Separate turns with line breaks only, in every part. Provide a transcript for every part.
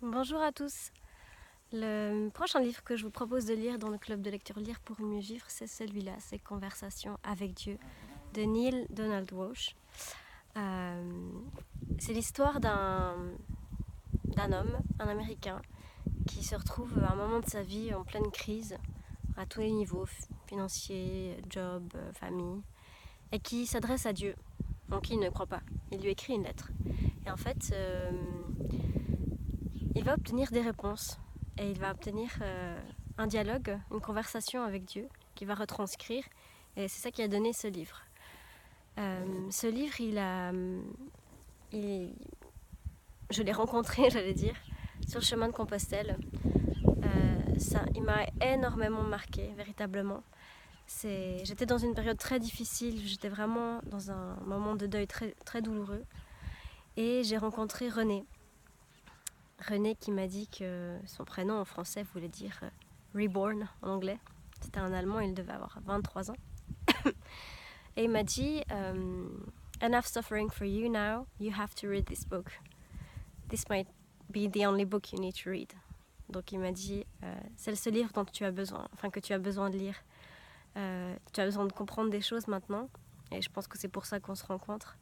Bonjour à tous. Le prochain livre que je vous propose de lire dans le club de lecture Lire pour mieux vivre, c'est celui-là, c'est Conversations avec Dieu de Neale Donald Walsch. C'est l'histoire d'un homme, un Américain, qui se retrouve à un moment de sa vie en pleine crise, à tous les niveaux, financier, job, famille, et qui s'adresse à Dieu, en qui il ne croit pas. Il lui écrit une lettre. Et en fait, il va obtenir des réponses et il va obtenir un dialogue, une conversation avec Dieu qu'il va retranscrire, et c'est ça qui a donné ce livre. Ce livre, je l'ai rencontré, j'allais dire, sur le chemin de Compostelle. Il m'a énormément marqué, véritablement. J'étais dans une période très difficile, j'étais vraiment dans un moment de deuil très, très douloureux, et j'ai rencontré René. René qui m'a dit que son prénom en français voulait dire reborn en anglais. C'était un Allemand, il devait avoir 23 ans. Et il m'a dit enough suffering for you now, you have to read this book. This might be the only book you need to read. Donc il m'a dit c'est le seul livre dont tu as besoin, que tu as besoin de lire. Tu as besoin de comprendre des choses maintenant, et je pense que c'est pour ça qu'on se rencontre.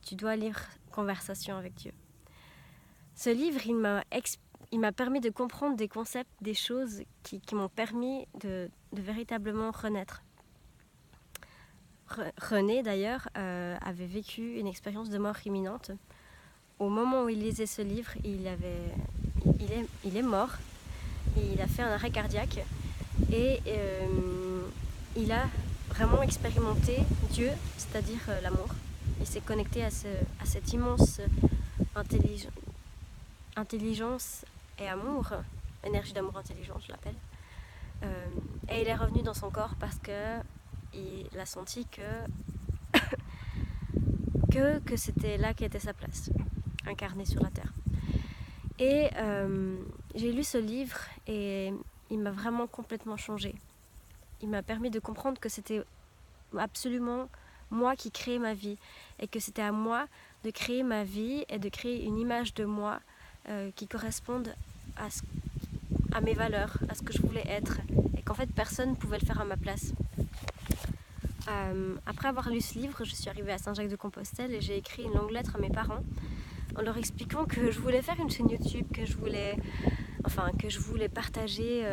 Tu dois lire Conversation avec Dieu. Ce livre, il m'a permis de comprendre des concepts, des choses qui m'ont permis de véritablement renaître. René, d'ailleurs, avait vécu une expérience de mort imminente. Au moment où il lisait ce livre, il est mort. Il a fait un arrêt cardiaque et il a vraiment expérimenté Dieu, c'est-à-dire l'amour. Il s'est connecté à cette immense intelligence et amour, énergie d'amour intelligence je l'appelle, et il est revenu dans son corps parce que il a senti que c'était là qu'était sa place, incarnée sur la terre. Et j'ai lu ce livre et il m'a vraiment complètement changée. Il m'a permis de comprendre que c'était absolument moi qui créais ma vie, et que c'était à moi de créer ma vie et de créer une image de moi qui correspondent à mes valeurs, à ce que je voulais être, et qu'en fait personne ne pouvait le faire à ma place. Après avoir lu ce livre, je suis arrivée à Saint-Jacques-de-Compostelle et j'ai écrit une longue lettre à mes parents en leur expliquant que je voulais faire une chaîne YouTube, que je voulais partager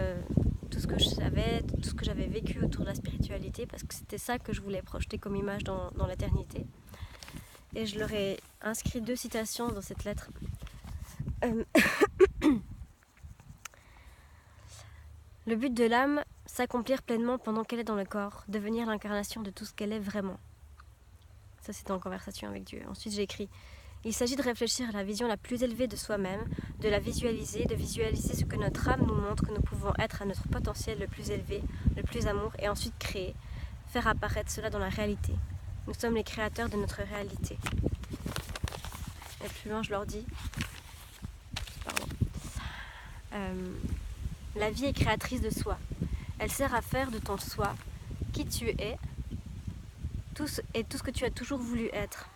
tout ce que je savais, tout ce que j'avais vécu autour de la spiritualité, parce que c'était ça que je voulais projeter comme image dans l'éternité. Et je leur ai inscrit 2 citations dans cette lettre. Le but de l'âme, s'accomplir pleinement pendant qu'elle est dans le corps, devenir l'incarnation de tout ce qu'elle est vraiment. Ça, c'est en Conversation avec Dieu. Ensuite, j'ai écrit: il s'agit de réfléchir à la vision la plus élevée de soi-même, de la visualiser, de visualiser ce que notre âme nous montre que nous pouvons être à notre potentiel le plus élevé, le plus amour, et ensuite créer, faire apparaître cela dans la réalité. Nous sommes les créateurs de notre réalité. Et plus loin, je leur dis... la vie est créatrice de soi. Elle sert à faire de ton soi qui tu es tout ce que tu as toujours voulu être.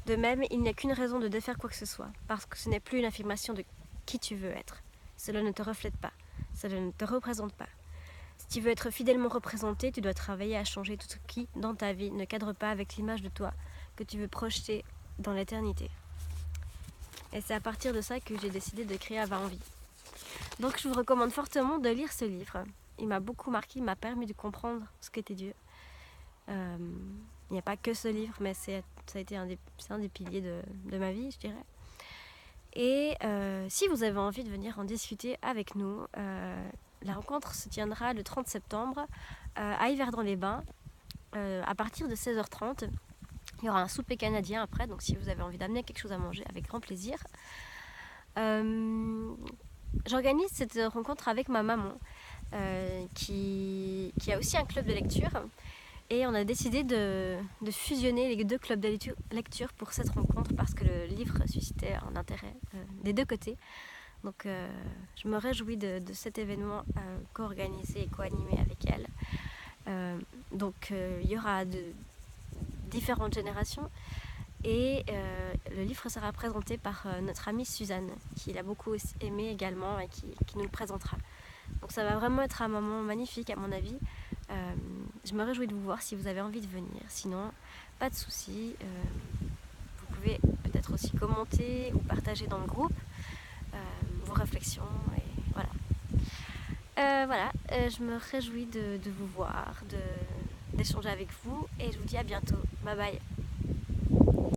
De même, il n'y a qu'une raison de défaire quoi que ce soit, parce que ce n'est plus une affirmation de qui tu veux être. Cela ne te reflète pas, cela ne te représente pas. Si tu veux être fidèlement représenté, tu dois travailler à changer tout ce qui, dans ta vie, ne cadre pas avec l'image de toi que tu veux projeter dans l'éternité. Et c'est à partir de ça que j'ai décidé de créer Avoir envie. Donc je vous recommande fortement de lire ce livre. Il m'a beaucoup marqué, il m'a permis de comprendre ce qu'était Dieu. Il n'y a pas que ce livre, mais ça a été un des piliers de ma vie, je dirais. Et si vous avez envie de venir en discuter avec nous, la rencontre se tiendra le 30 septembre à Yverdon-les-Bains à partir de 16h30. Il y aura un souper canadien après, donc si vous avez envie d'amener quelque chose à manger, avec grand plaisir. J'organise cette rencontre avec ma maman qui a aussi un club de lecture, et on a décidé de fusionner les 2 clubs de lecture pour cette rencontre parce que le livre suscitait un intérêt des 2 côtés. Donc je me réjouis de cet événement co-organisé et co-animé avec elle. Donc il y aura de différentes générations, Et le livre sera présenté par notre amie Suzanne, qui l'a beaucoup aimé également et qui nous le présentera. Donc ça va vraiment être un moment magnifique à mon avis. Je me réjouis de vous voir si vous avez envie de venir. Sinon, pas de souci. Vous pouvez peut-être aussi commenter ou partager dans le groupe vos réflexions. Et voilà. Je me réjouis de vous voir, d'échanger avec vous. Et je vous dis à bientôt. Bye bye.